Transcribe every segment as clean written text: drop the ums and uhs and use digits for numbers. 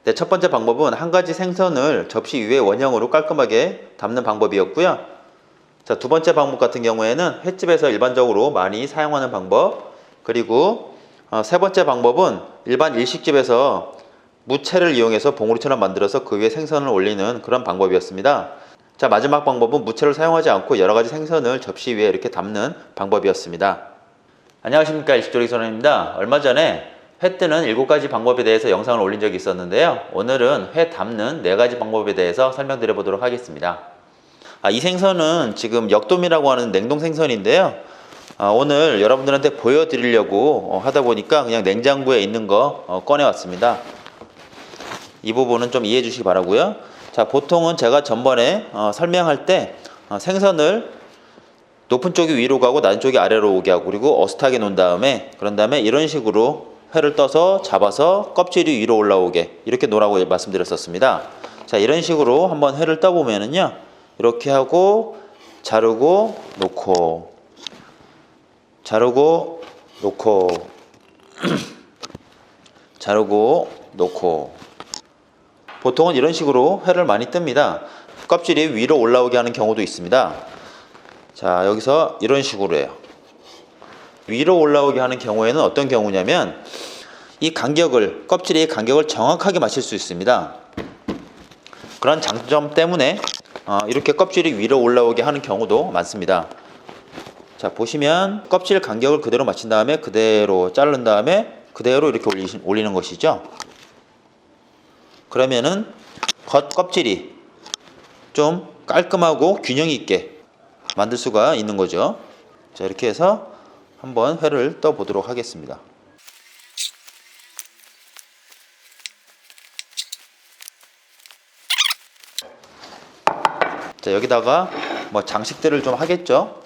네, 첫 번째 방법은 한 가지 생선을 접시 위에 원형으로 깔끔하게 담는 방법이었고요. 자, 두 번째 방법 같은 경우에는 횟집에서 일반적으로 많이 사용하는 방법, 그리고 세 번째 방법은 일반 일식집에서 무채를 이용해서 봉우리처럼 만들어서 그 위에 생선을 올리는 그런 방법이었습니다. 자, 마지막 방법은 무채를 사용하지 않고 여러가지 생선을 접시 위에 이렇게 담는 방법이었습니다. 안녕하십니까, 일식조리 선생입니다. 얼마 전에 회 뜨는 7가지 방법에 대해서 영상을 올린 적이 있었는데요. 오늘은 회 담는 4가지 방법에 대해서 설명드려 보도록 하겠습니다. 이 생선은 지금 역돔이라고 하는 냉동 생선인데요. 오늘 여러분들한테 보여드리려고 하다 보니까 그냥 냉장고에 있는 거 꺼내왔습니다. 이 부분은 좀 이해해 주시기 바라고요. 자, 보통은 제가 전번에 설명할 때 생선을 높은 쪽이 위로 가고 낮은 쪽이 아래로 오게 하고, 그리고 어슷하게 놓은 다음에, 그런 다음에 이런 식으로 회를 떠서 잡아서 껍질이 위로 올라오게 이렇게 놓으라고 말씀드렸었습니다. 자, 이런 식으로 한번 회를 떠보면은요, 이렇게 하고 자르고 놓고 자르고 놓고 자르고 놓고, 보통은 이런 식으로 회를 많이 뜹니다. 껍질이 위로 올라오게 하는 경우도 있습니다. 자, 여기서 이런 식으로 해요. 위로 올라오게 하는 경우에는 어떤 경우냐면 이 간격을, 껍질의 간격을 정확하게 맞출 수 있습니다. 그런 장점 때문에 이렇게 껍질이 위로 올라오게 하는 경우도 많습니다. 자, 보시면 껍질 간격을 그대로 맞춘 다음에 그대로 자른 다음에 그대로 이렇게 올리는 것이죠. 그러면은 겉껍질이 좀 깔끔하고 균형 있게 만들 수가 있는 거죠. 자, 이렇게 해서 한번 회를 떠 보도록 하겠습니다. 자, 여기다가 뭐 장식들을 좀 하겠죠.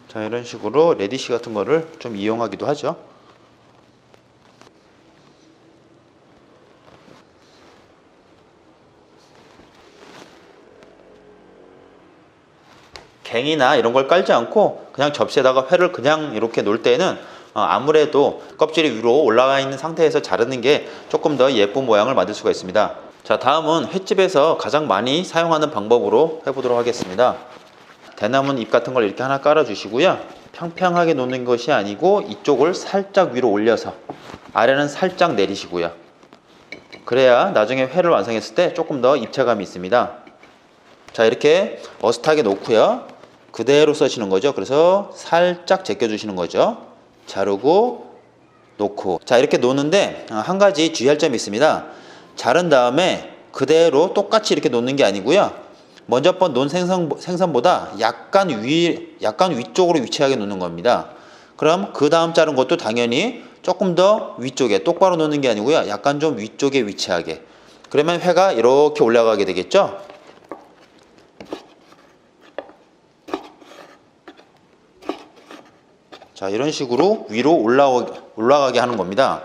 자, 이런 식으로 레디시 같은 거를 좀 이용하기도 하죠. 갱이나 이런 걸 깔지 않고 그냥 접시에다가 회를 그냥 이렇게 놓을 때는 아무래도 껍질이 위로 올라가 있는 상태에서 자르는 게 조금 더 예쁜 모양을 만들 수가 있습니다. 자, 다음은 횟집에서 가장 많이 사용하는 방법으로 해보도록 하겠습니다. 대나무 잎 같은 걸 이렇게 하나 깔아 주시고요. 평평하게 놓는 것이 아니고 이쪽을 살짝 위로 올려서 아래는 살짝 내리시고요. 그래야 나중에 회를 완성했을 때 조금 더 입체감이 있습니다. 자, 이렇게 어슷하게 놓고요. 그대로 써시는 거죠. 그래서 살짝 제껴 주시는 거죠. 자르고 놓고. 자, 이렇게 놓는데 한 가지 주의할 점이 있습니다. 자른 다음에 그대로 똑같이 이렇게 놓는 게 아니고요. 먼저 번 놓은 생선보다 약간 위쪽으로 위치하게 놓는 겁니다. 그럼 그 다음 자른 것도 당연히 조금 더 위쪽에, 똑바로 놓는 게 아니고요. 약간 좀 위쪽에 위치하게. 그러면 회가 이렇게 올라가게 되겠죠. 자, 이런 식으로 위로 올라가게 하는 겁니다.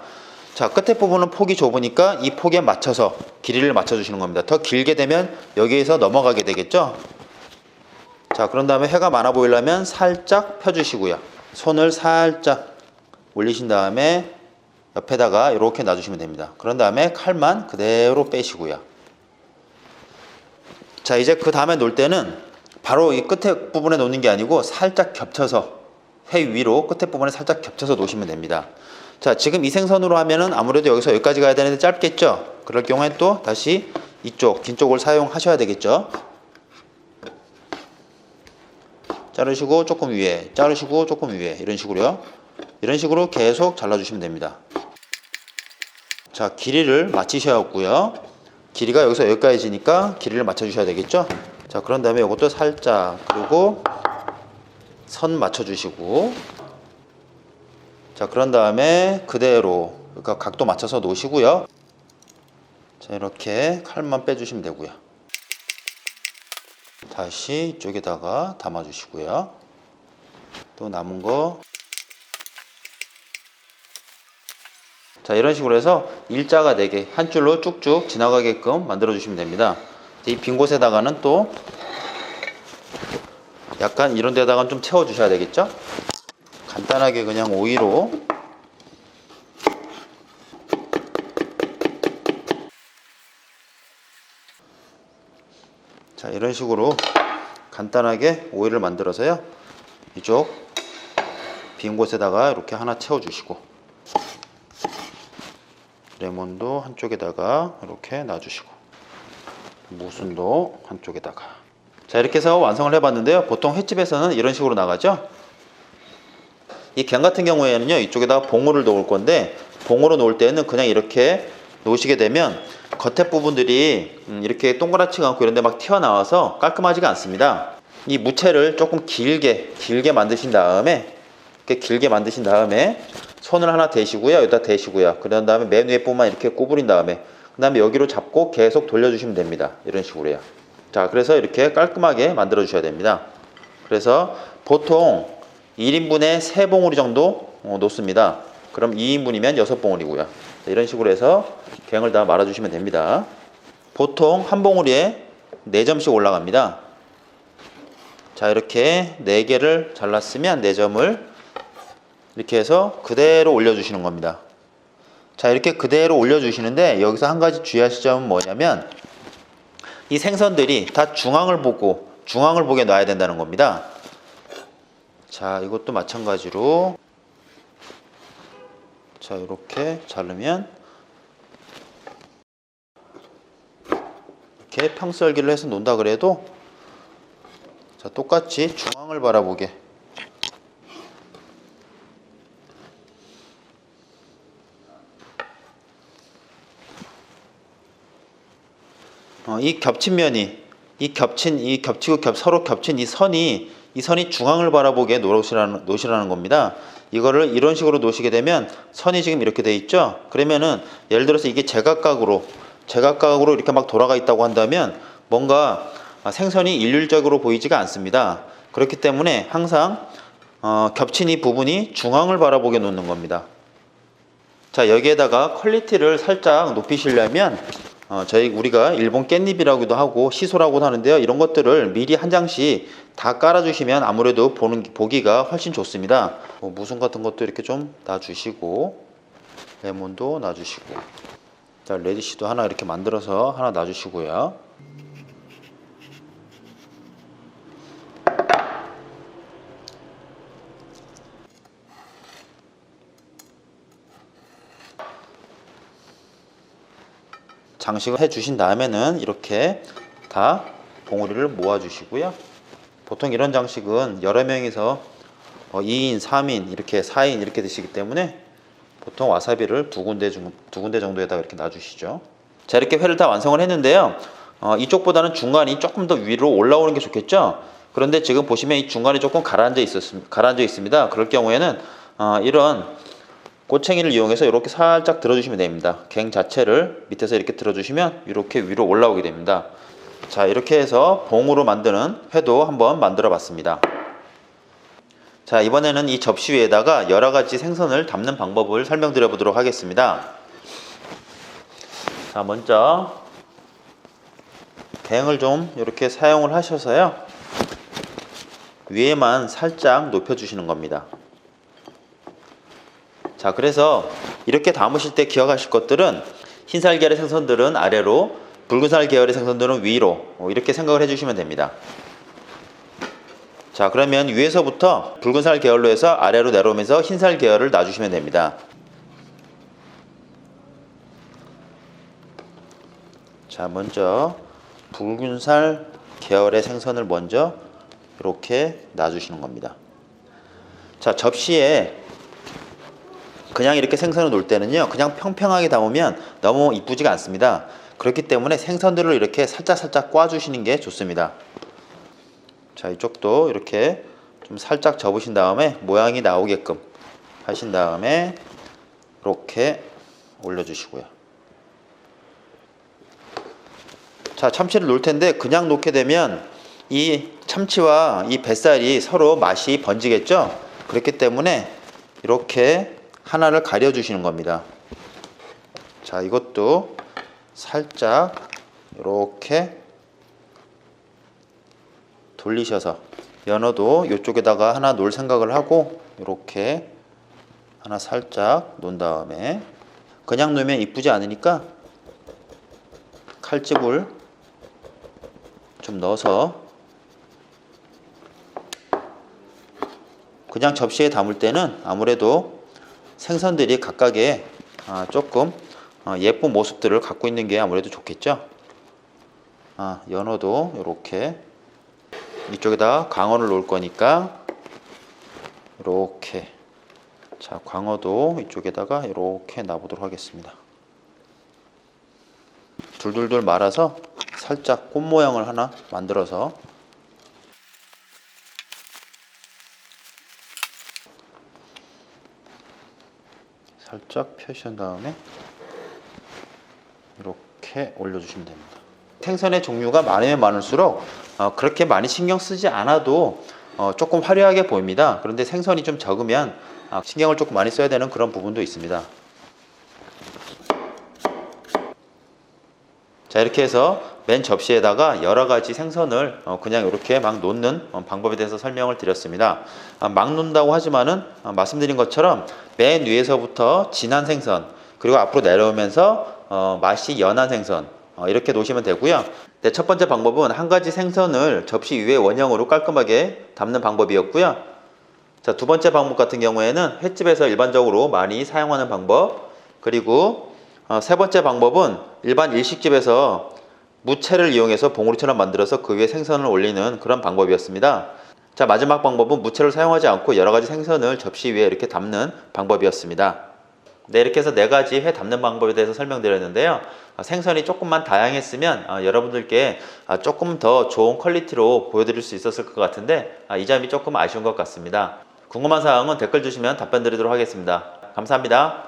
자, 끝에 부분은 폭이 좁으니까 이 폭에 맞춰서 길이를 맞춰주시는 겁니다. 더 길게 되면 여기에서 넘어가게 되겠죠. 자, 그런 다음에 회가 많아 보이려면 살짝 펴주시고요. 손을 살짝 올리신 다음에 옆에다가 이렇게 놔주시면 됩니다. 그런 다음에 칼만 그대로 빼시고요. 자, 이제 그 다음에 놓을 때는 바로 이 끝에 부분에 놓는 게 아니고 살짝 겹쳐서, 회 위로 끝에 부분에 살짝 겹쳐서 놓으시면 됩니다. 자, 지금 이 생선으로 하면은 아무래도 여기서 여기까지 가야 되는데 짧겠죠. 그럴 경우엔 또 다시 이쪽 긴 쪽을 사용하셔야 되겠죠. 자르시고 조금 위에, 자르시고 조금 위에, 이런 식으로요. 이런 식으로 계속 잘라주시면 됩니다. 자, 길이를 맞추셔야겠고요. 길이가 여기서 여기까지니까 길이를 맞춰주셔야 되겠죠. 자, 그런 다음에 이것도 살짝, 그리고 선 맞춰주시고, 자, 그런 다음에 그대로, 그러니까 각도 맞춰서 놓으시고요. 자, 이렇게 칼만 빼주시면 되고요. 다시 이쪽에다가 담아주시고요. 또 남은 거. 자, 이런 식으로 해서 일자가 되게 한 줄로 쭉쭉 지나가게끔 만들어 주시면 됩니다. 이 빈 곳에다가는 또 약간 이런 데다가 좀 채워 주셔야 되겠죠. 간단하게 그냥 오이로 자, 이런 식으로 간단하게 오일을 만들어서요, 이쪽 빈 곳에다가 이렇게 하나 채워주시고, 레몬도 한쪽에다가 이렇게 놔주시고, 무순도 한쪽에다가. 자, 이렇게 해서 완성을 해봤는데요. 보통 횟집에서는 이런 식으로 나가죠. 이 갱 같은 경우에는요, 이쪽에다가 봉우를 놓을 건데, 봉우로 놓을 때는 그냥 이렇게 놓으시게 되면 겉에 부분들이 이렇게 동그랗지가 않고 이런데 막 튀어나와서 깔끔하지가 않습니다. 이 무채를 조금 길게 만드신 다음에, 이렇게 길게 만드신 다음에 손을 하나 대시고요, 여기다 대시고요. 그런 다음에 맨 위에 부분만 이렇게 구부린 다음에, 그 다음에 여기로 잡고 계속 돌려주시면 됩니다. 이런 식으로요. 자, 그래서 이렇게 깔끔하게 만들어 주셔야 됩니다. 그래서 보통 1인분에 3봉우리 정도 놓습니다. 그럼 2인분이면 6봉우리고요. 이런 식으로 해서 갱을 다 말아주시면 됩니다. 보통 한 봉우리에 4점씩 올라갑니다. 자, 이렇게 4개를 잘랐으면 4점을 이렇게 해서 그대로 올려주시는 겁니다. 자, 이렇게 그대로 올려주시는데 여기서 한 가지 주의하실 점은 뭐냐면, 이 생선들이 다 중앙을 보게 놔야 된다는 겁니다. 자, 이것도 마찬가지로, 자, 이렇게 자르면 이렇게 평썰기를 해서 놓는다 그래도, 자, 똑같이 중앙을 바라보게, 이 겹친 면이, 서로 겹친 이 선이 중앙을 바라보게 놓으시라는 겁니다. 이거를 이런 식으로 놓으시게 되면 선이 지금 이렇게 돼 있죠. 그러면은 예를 들어서 이게 제각각으로 이렇게 막 돌아가 있다고 한다면 뭔가 생선이 일률적으로 보이지가 않습니다. 그렇기 때문에 항상 겹친 이 부분이 중앙을 바라보게 놓는 겁니다. 자, 여기에다가 퀄리티를 살짝 높이시려면 우리가 일본 깻잎이라고도 하고 시소라고도 하는데요. 이런 것들을 미리 한 장씩 다 깔아주시면 아무래도 보기가 훨씬 좋습니다. 무순 같은 것도 이렇게 좀 놔주시고, 레몬도 놔주시고, 자, 레디쉬도 하나 이렇게 만들어서 하나 놔주시고요. 장식을 해주신 다음에는 이렇게 다 봉우리를 모아주시고요. 보통 이런 장식은 여러 명이서 2인, 3인, 이렇게 4인 이렇게 드시기 때문에 보통 와사비를 두 군데 정도에다가 이렇게 놔주시죠. 자, 이렇게 회를 다 완성을 했는데요. 이쪽보다는 중간이 조금 더 위로 올라오는 게 좋겠죠. 그런데 지금 보시면 이 중간이 조금 가라앉아 있습니다. 그럴 경우에는 이런 꼬챙이를 이용해서 이렇게 살짝 들어주시면 됩니다. 갱 자체를 밑에서 이렇게 들어주시면 이렇게 위로 올라오게 됩니다. 자, 이렇게 해서 봉으로 만드는 회도 한번 만들어 봤습니다. 자, 이번에는 이 접시 위에다가 여러 가지 생선을 담는 방법을 설명드려 보도록 하겠습니다. 자, 먼저 갱을 좀 이렇게 사용을 하셔서요, 위에만 살짝 높여 주시는 겁니다. 자, 그래서 이렇게 담으실 때 기억하실 것들은, 흰살 계열의 생선들은 아래로, 붉은살 계열의 생선들은 위로, 이렇게 생각을 해주시면 됩니다. 자, 그러면 위에서부터 붉은살 계열로 해서 아래로 내려오면서 흰살 계열을 놔주시면 됩니다. 자, 먼저 붉은살 계열의 생선을 먼저 이렇게 놔주시는 겁니다. 자, 접시에 그냥 이렇게 생선을 놓을 때는요, 그냥 평평하게 담으면 너무 이쁘지가 않습니다. 그렇기 때문에 생선들을 이렇게 살짝 꽈주시는 게 좋습니다. 자, 이쪽도 이렇게 좀 살짝 접으신 다음에 모양이 나오게끔 하신 다음에 이렇게 올려주시고요. 자, 참치를 놓을 텐데 그냥 놓게 되면 이 참치와 이 뱃살이 서로 맛이 번지겠죠. 그렇기 때문에 이렇게 하나를 가려 주시는 겁니다. 자, 이것도 살짝 이렇게 돌리셔서, 연어도 이쪽에다가 하나 놓을 생각을 하고 이렇게 하나 살짝 놓은 다음에, 그냥 놓으면 이쁘지 않으니까 칼집을 좀 넣어서 그냥 접시에 담을 때는 아무래도 생선들이 각각의 조금 예쁜 모습들을 갖고 있는 게 아무래도 좋겠죠. 연어도 이렇게 이쪽에다 광어를 놓을 거니까 이렇게, 자, 광어도 이쪽에다가 이렇게 놔보도록 하겠습니다. 둘둘둘 말아서 살짝 꽃 모양을 하나 만들어서 살짝 펴신 다음에 이렇게 올려주시면 됩니다. 생선의 종류가 많으면 많을수록 그렇게 많이 신경 쓰지 않아도 조금 화려하게 보입니다. 그런데 생선이 좀 적으면 신경을 조금 많이 써야 되는 그런 부분도 있습니다. 자, 이렇게 해서 맨 접시에다가 여러 가지 생선을 그냥 이렇게 막 놓는 방법에 대해서 설명을 드렸습니다. 막 놓는다고 하지만은 말씀드린 것처럼 맨 위에서부터 진한 생선, 그리고 앞으로 내려오면서 맛이 연한 생선, 이렇게 놓으시면 되고요. 네, 첫 번째 방법은 한 가지 생선을 접시 위에 원형으로 깔끔하게 담는 방법이었고요. 자, 두 번째 방법 같은 경우에는 횟집에서 일반적으로 많이 사용하는 방법, 그리고 세 번째 방법은 일반 일식집에서 무채를 이용해서 봉우리처럼 만들어서 그 위에 생선을 올리는 그런 방법이었습니다. 자, 마지막 방법은 무채를 사용하지 않고 여러 가지 생선을 접시 위에 이렇게 담는 방법이었습니다. 네, 이렇게 해서 네 가지 회 담는 방법에 대해서 설명드렸는데요. 생선이 조금만 다양했으면 여러분들께 조금 더 좋은 퀄리티로 보여드릴 수 있었을 것 같은데 이 점이 조금 아쉬운 것 같습니다. 궁금한 사항은 댓글 주시면 답변 드리도록 하겠습니다. 감사합니다.